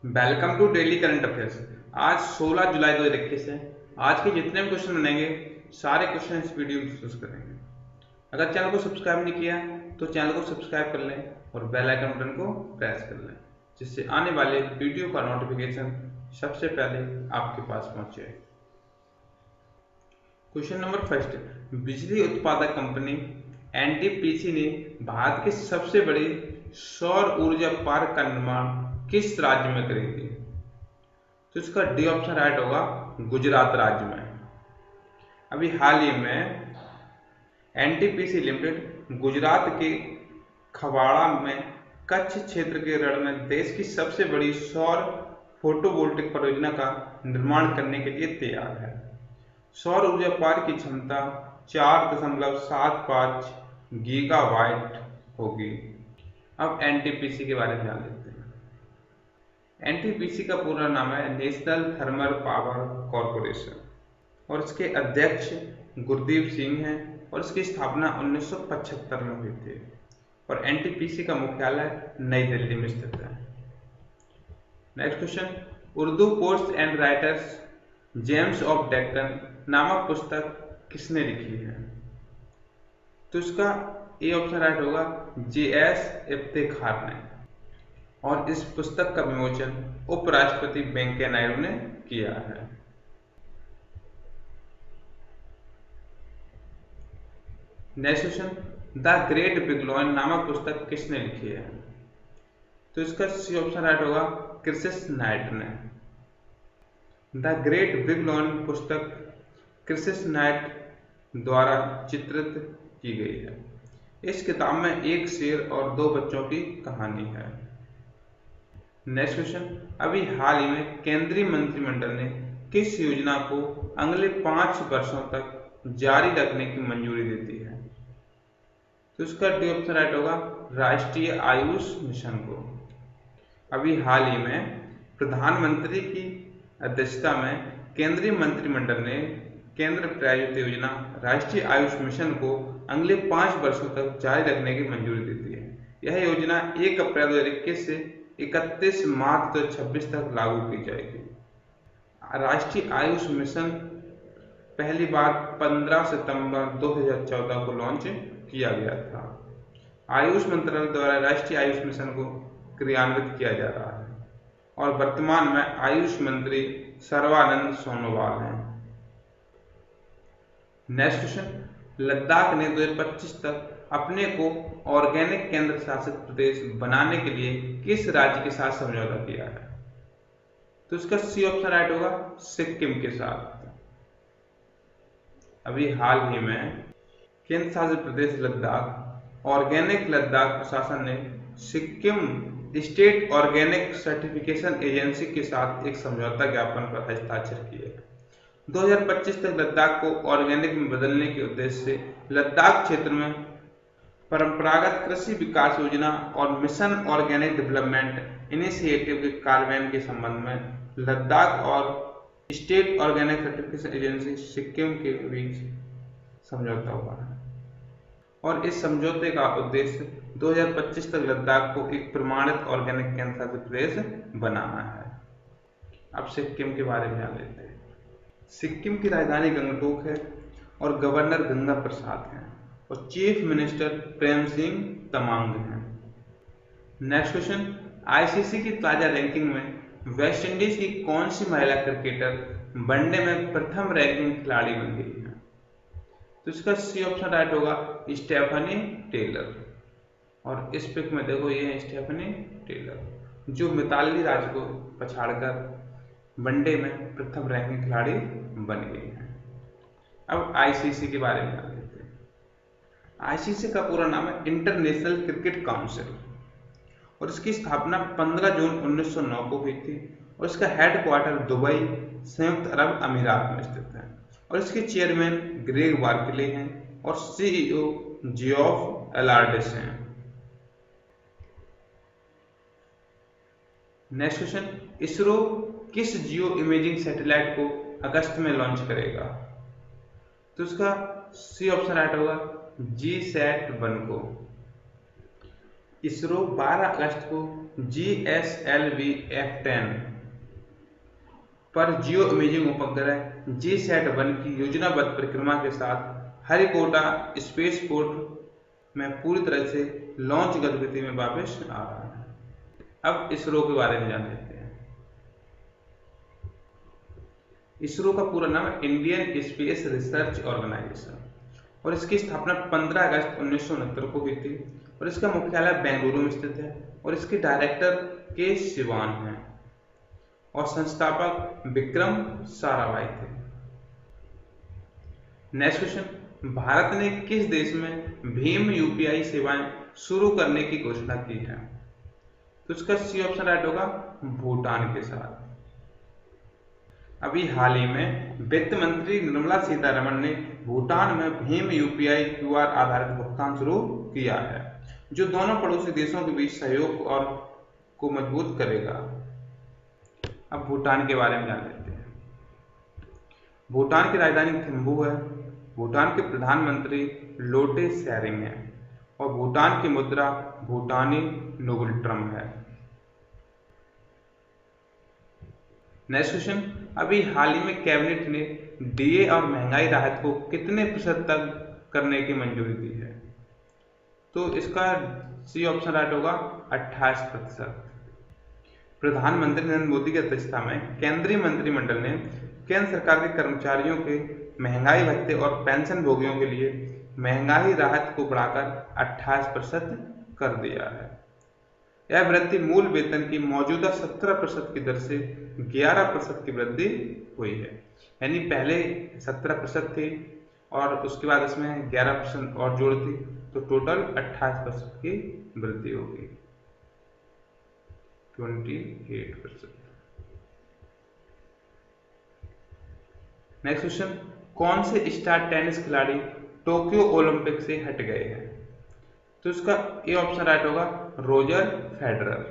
Welcome to daily current affairs. आज 16 जुलाई 2021 है। आज के जितने भी क्वेश्चन बनेंगे सारे क्वेश्चन इस वीडियो में डिस्कस करेंगे। अगर चैनल को सब्सक्राइब नहीं किया तो चैनल को सब्सक्राइब कर लें और बेल आइकन बटन को प्रेस कर लें, जिससे आने वाले वीडियो का नोटिफिकेशन सबसे पहले आपके पास पहुंचे। क्वेश्चन नंबर फर्स्ट, बिजली उत्पादक कंपनी एनटीपीसी ने भारत के सबसे बड़े सौर ऊर्जा पार्क का निर्माण किस राज्य में करेगी? तो इसका डी ऑप्शन राइट होगा, गुजरात राज्य में। अभी हाल ही में एनटीपीसी लिमिटेड गुजरात के खवाड़ा में कच्छ क्षेत्र के रण में देश की सबसे बड़ी सौर फोटोवोल्टिक परियोजना का निर्माण करने के लिए तैयार है। सौर ऊर्जा पार्क की क्षमता 4.75 गीगावाट होगी। अब एनटीपीसी के बारे में जान लेते हैं। एनटीपीसी का पूरा नाम है नेशनल थर्मल पावर कॉरपोरेशन और इसके अध्यक्ष गुरदीप सिंह हैं और इसकी स्थापना 1975 में हुई थी और एनटीपीसी का मुख्यालय नई दिल्ली में स्थित है। Next question, Urdu poets and writers James of Deccan नामक पुस्तक किसने लिखी है? तो इसका ए ऑप्शन राइट होगा, जे.एस. इफ्तेखार ने, और इस पुस्तक का विमोचन उपराष्ट्रपति वेंकैया नायडू ने किया है। नेक्स्ट क्वेश्चन, द ग्रेट बिगलॉन नामक पुस्तक किसने लिखी है? तो इसका सी ऑप्शन राइट होगा, क्रिसिस नाइट ने। द ग्रेट बिगलॉन पुस्तक क्रिसिस नाइट द्वारा चित्रित की गई है। इस किताब में एक शेर और दो बच्चों की कहानी है। नेक्स्ट क्वेश्चन, अभी हाल ही में केंद्रीय मंत्रिमंडल ने किस योजना को अगले 5 वर्षों तक जारी रखने की मंजूरी दे दी है? तो इसका डी ऑप्शन राइट होगा, राष्ट्रीय आयुष मिशन को। अभी हाल ही में प्रधानमंत्री की अध्यक्षता में केंद्रीय मंत्रिमंडल ने केंद्र प्रायोजित योजना राष्ट्रीय आयुष मिशन को अगले 5 वर्षों तक जारी रखने की मंजूरी दी थी। यह योजना 1 अप्रैल 2021 से 31 मार्च 2026 तक लागू की जाएगी। राष्ट्रीय आयुष मिशन पहली बार 15 सितंबर 2014 को लॉन्च किया गया था। आयुष मंत्रालय द्वारा राष्ट्रीय आयुष मिशन को क्रियान्वित किया जा रहा है और वर्तमान में आयुष मंत्री सर्बानंद सोनोवाल हैं। नेक्स्ट क्वेश्चन, लद्दाख ने 2025 तक अपने को ऑर्गेनिक केंद्र शासित प्रदेश बनाने के लिए किस राज्य के साथ समझौता किया है? तो इसका सी ऑप्शन राइट होगा, सिक्किम के साथ। अभी हाल ही में केंद्र शासित प्रदेश लद्दाख ऑर्गेनिक लद्दाख प्रशासन ने Sikkim state organic certification agency के साथ एक समझौता ज्ञापन पर हस्ताक्षर किए। 2025 तक लद्दाख को ऑर्गेनिक में बदलने के उद्देश्य से लद्दाख क्षेत्र में परंपरागत कृषि विकास योजना और मिशन ऑर्गेनिक डेवलपमेंट इनिशिएटिव के कार्यान्वयन के संबंध में लद्दाख और state organic certification agency Sikkim के बीच समझौता हुआ है और इस समझौते का उद्देश्य 2025 तक लद्दाख को एक प्रमाणित ऑर्गेनिक केंद्र शासित प्रदेश बनाना है। अब सिक्किम के बारे में जान लेते हैं। सिक्किम की राजधानी गंगटोक है और गवर्नर गंगा प्रसाद हैं और चीफ मिनिस्टर प्रेम सिंह तमांग हैं। नेक्स्ट क्वेश्चन, आईसीसी की ताजा रैंकिंग में वेस्ट इंडीज की कौन सी महिला क्रिकेटर वनडे में प्रथम रैंकिंग खिलाड़ी बन गई है? तो इसका सी ऑप्शन राइट होगा, स्टेफनी टेलर। और इस पिक में देखो, ये है स्टेफनी टेलर जो मिताली राज को पछाड़कर वनडे में प्रथम रैंकिंग खिलाड़ी बन गई है। अब आईसीसी के बारे में जान लेते हैं। आईसीसी का पूरा नाम है इंटरनेशनल क्रिकेट काउंसिल और इसकी स्थापना 15 जून 1909 को हुई थी और इसका हेडक्वार्टर दुबई, संयुक्त अरब अमीरात में स्थित है और इसके चेयरमैन ग्रेग बार्कले हैं और सीईओ जियोफ एलार्डिस हैं। नेक्स्ट क्वेश्चन, इसरो किस जियो इमेजिंग सैटेलाइट को अगस्त में लॉन्च करेगा? तो इसका सी ऑप्शन राइट होगा, GSAT-1 को। इसरो 12 अगस्त को GSLV F10 पर जियो इमेजिंग उपग्रह GSAT-1 की योजनाबद्ध परिक्रमा के साथ श्रीहरिकोटा स्पेसपोर्ट में पूरी तरह से लॉन्च गतिविधि में वापस आ रहा है। अब इसरो के बारे में जान लेते हैं। इसरो का पूरा नाम है इंडियन स्पेस रिसर्च ऑर्गेनाइजेशन और इसकी स्थापना 15 अगस्त 1969 को हुई थी और इसका मुख्यालय बेंगलुरु में स्थित है और इसके डायरेक्टर के सिवान हैं और संस्थापक विक्रम साराभाई थे। नेक्स्ट क्वेश्चन, भारत ने किस देश में भीम UPI सेवाएं शुरू करने की घोषणा की है? तो इसका सी ऑप्शन राइट होगा, भूटान के साथ। अभी हाल ही में वित्त मंत्री निर्मला सीतारमण ने भूटान में भीम UPI QR आधारित भुगतान शुरू किया है, जो दोनों पड़ोसी देशों के बीच सहयोग और को मजबूत करेगा। अब भूटान के बारे में जान लेते हैं। भूटान की राजधानी थिम्पू है। भूटान के प्रधानमंत्री लोटे शेरिंग है और भूटान की मुद्रा भूटानी नोबेल्ट्रम है। नेक्स्ट क्वेश्चन, अभी हाल ही में कैबिनेट ने DA और महंगाई राहत को कितने प्रतिशत तक करने की मंजूरी दी है? तो इसका सी ऑप्शन राइट होगा, 28%। प्रधानमंत्री नरेंद्र मोदी की अध्यक्षता में केंद्रीय मंत्रिमंडल ने केंद्र सरकार के कर्मचारियों के महंगाई भत्ते और पेंशन भोगियों के लिए महंगाई राहत को बढ़ाकर 28% कर दिया है। यह वृद्धि मूल वेतन की मौजूदा 17% की दर से 11% की वृद्धि हुई है, यानी पहले 17% थी और उसके बाद इसमें 11% और जोड़ दी तो टोटल 28% की वृद्धि होगी, 28%। नेक्स्ट क्वेश्चन, कौन से स्टार टेनिस खिलाड़ी टोक्यो ओलंपिक से हट गए हैं? तो इसका ए ऑप्शन राइट होगा, रोजर फेडरर।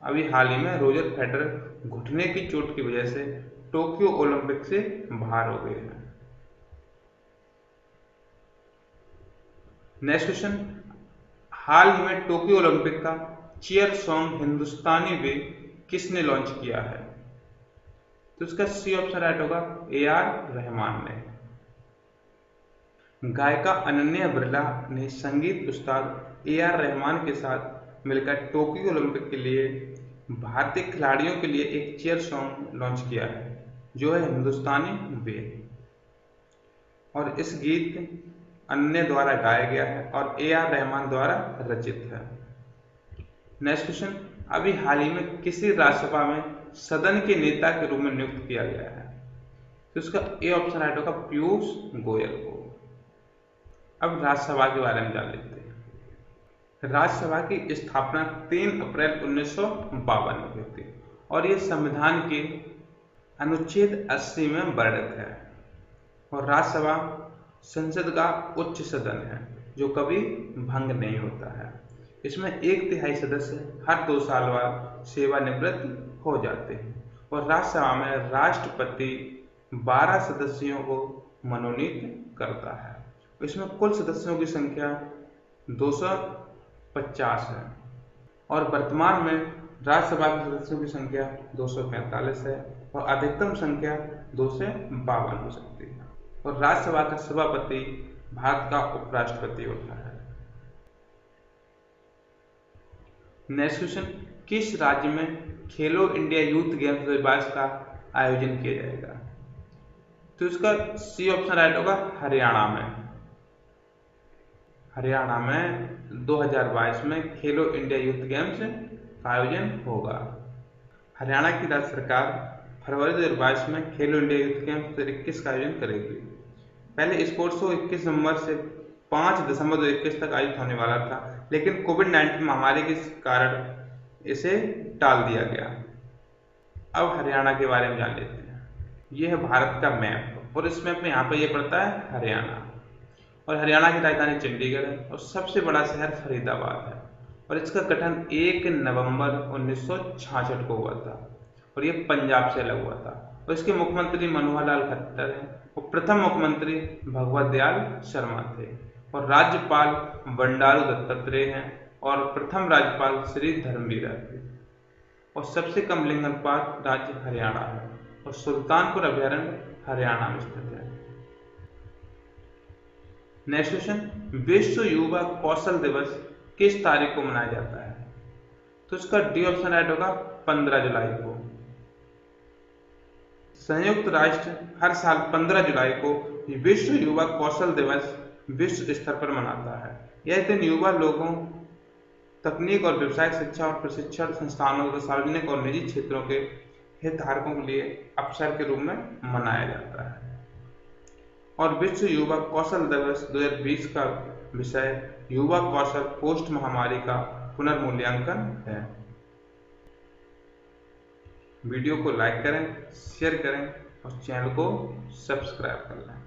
अभी हाल ही में रोजर फेडरर घुटने की चोट की वजह से टोक्यो ओलंपिक से बाहर हो गए हैं। नेक्स्ट क्वेश्चन, हाल ही में टोक्यो ओलंपिक का चीयर सॉन्ग हिंदुस्तानी वे किसने लॉन्च किया है? तो इसका सी ऑप्शन राइट होगा, AR रहमान ने। गायिका अनन्या बिरला ने संगीत उस्ताद AR रहमान के साथ मिलकर टोक्यो ओलंपिक के लिए भारतीय खिलाड़ियों के लिए एक चीयर सॉन्ग लॉन्च किया है, जो है हिंदुस्तानी वे, और इस गीत अन्य द्वारा गाया गया है और AR रहमान द्वारा रचित है। नेक्स्ट क्वेश्चन, अभी हाल ही में किसी राज्यसभा में सदन के नेता के रूप में नियुक्त किया गया है? तो इसका ए ऑप्शन राइट होगा, पीयूष गोयल को। अब राज्यसभा के बारे में जान लेते हैं। राज्यसभा की स्थापना 3 अप्रैल 1952 में हुई थी और ये संविधान के अनुच्छेद 80 में वर्णित है और राज्यसभा संसद का उच्च सदन है जो कभी भंग नहीं होता है। इसमें 1/3 सदस्य हर 2 साल बाद सेवानिवृत्त हो जाते हैं और राज्यसभा में राष्ट्रपति 12 सदस्यों को मनोनीत करता है। इसमें कुल सदस्यों की संख्या 250 है और वर्तमान में राज्यसभा के सदस्यों की संख्या 245 है और अधिकतम संख्या 2 से 52 हो सकती है और राज्यसभा का सभापति भारत का उपराष्ट्रपति होता है। नेक्स्ट क्वेश्चन, किस राज्य में खेलो इंडिया यूथ गेम्स 2022 का आयोजन किया जाएगा? तो इसका सी ऑप्शन राइट होगा, हरियाणा में। हरियाणा में 2022 में खेलो इंडिया यूथ गेम्स का आयोजन होगा। हरियाणा की राज्य सरकार फरवरी 2022 में खेलो इंडिया यूथ गेम्स 2021 का आयोजन करेगी। पहले स्पोर्ट्स शो 21 नवंबर से 5 दिसंबर 2021 तक आयोजित होने वाला था, लेकिन कोविड-19 महामारी के कारण इसे टाल दिया गया। अब हरियाणा के बारे में जान लेते हैं। यह है भारत का मैप और इस मैप में यहाँ पे ये पड़ता है हरियाणा और हरियाणा की राजधानी चंडीगढ़ है और सबसे बड़ा शहर फरीदाबाद है और इसका गठन 1 नवंबर 1966 को हुआ था और ये पंजाब से अलग हुआ था और इसके मुख्यमंत्री मनोहर लाल खट्टर हैं और प्रथम मुख्यमंत्री भगवत दयाल शर्मा थे और राज्यपाल बंडारू दत्तात्रेय हैं और प्रथम राज्यपाल श्री धर्मवीर थे। और सबसे कम लिंग अनुपात राज्य हरियाणा है और सुल्तानपुर अभयारण्य हरियाणा में स्थित है। नेक्स्ट क्वेश्चन, विश्व युवा कौशल दिवस किस तारीख को मनाया जाता है? तो इसका डी ऑप्शन राइट होगा 15 जुलाई को। संयुक्त राष्ट्र हर साल 15 जुलाई को विश्व युवा कौशल दिवस विश्व स्तर पर मनाता है। यह दिन युवा लोगों, तकनीक और व्यावसायिक शिक्षा और प्रशिक्षण संस्थानों को सार्वजनिक और निजी क्षेत्रों के हितधारकों के लिए अवसर के रूप में मनाया जाता है। और विश्व युवा कौशल दिवस 2020 का विषय युवा कौशल पोस्ट महामारी का पुनर्मूल्यांकन है। वीडियो को लाइक करें, शेयर करें और चैनल को सब्सक्राइब कर लें।